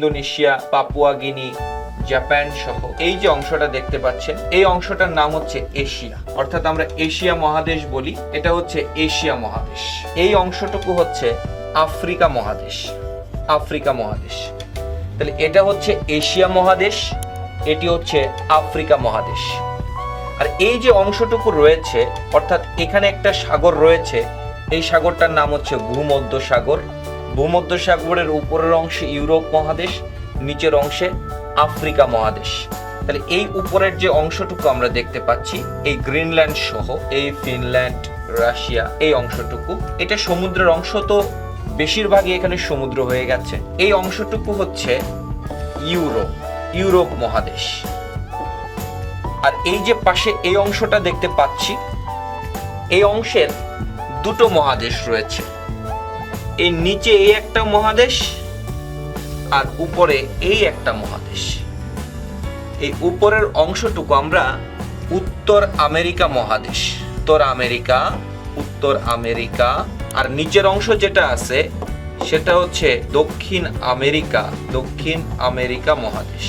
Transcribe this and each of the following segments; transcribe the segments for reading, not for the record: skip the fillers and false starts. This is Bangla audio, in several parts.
ইন্দোনেশিয়া, পাপুয়া গিনি, জাপান সহ এই যে অংশটা দেখতে পাচ্ছেন, এই অংশটার নাম হচ্ছে এশিয়া, অর্থাৎ আমরা এশিয়া মহাদেশ বলি। এটা হচ্ছে এশিয়া মহাদেশ। এই অংশটুকু হচ্ছে আফ্রিকা মহাদেশ। আফ্রিকা মহাদেশ। তাহলে এটা হচ্ছে এশিয়া মহাদেশ, এটি হচ্ছে আফ্রিকা মহাদেশ। আর এই যে অংশটুকু রয়েছে, অর্থাৎ এখানে একটা সাগর রয়েছে, এই সাগরটার নাম হচ্ছে ভূমধ্য সাগর। ভূমধ্য সাগরের উপরের অংশে ইউরোপ মহাদেশ, নিচের অংশে আফ্রিকা মহাদেশ। তাহলে এই উপরের যে অংশটুকু আমরা দেখতে পাচ্ছি, এই গ্রিনল্যান্ড সহ এই ফিনল্যান্ড, রাশিয়া, এই অংশটুকু, এটা সমুদ্রের অংশ, তো বেশিরভাগই এখানে সমুদ্র হয়ে গেছে। এই অংশটুকু হচ্ছে ইউরোপ মহাদেশ। আর এই যে পাশে এই অংশটা দেখতে পাচ্ছি, এই অংশের দুটো মহাদেশ রয়েছে। এই নিচে এই একটা মহাদেশ আর উপরে এই একটা মহাদেশ। এই উপরের অংশটুকু আমরা উত্তর আমেরিকা মহাদেশ, উত্তর আমেরিকা। আর নিচের অংশ যেটা আছে সেটা হচ্ছে দক্ষিণ আমেরিকা মহাদেশ।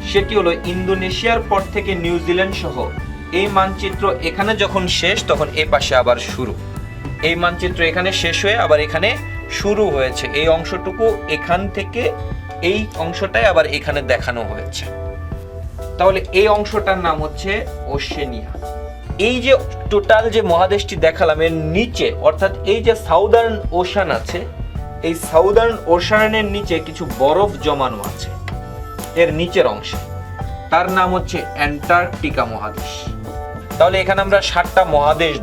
সেটি হলো ইন্দোনেশিয়ার পর থেকে নিউজিল্যান্ড সহ এই মানচিত্র এখানে যখন শেষ, তখন এই পাশে আবার শুরু। এই মানচিত্র এখানে শেষ হয়ে আবার এখানে শুরু হয়েছে। এই অংশটুকু এখান থেকে এই অংশটাই আবার এখানে দেখানো হয়েছে। তাহলে এই অংশটার নাম হচ্ছে ওশেনিয়া। এই যে টোটাল যে মহাদেশটি দেখালাম, এর নিচে অর্থাৎ এই যে সাউদার্ন ওশান আছে, এই সাউদার্ন ওশানের নিচে কিছু বরফ জমানো আছে এর নিচের অংশে, তার নাম হচ্ছে অ্যান্টার্কটিকা মহাদেশ। তাহলে এখানে আমরা 7টা মহাদেশ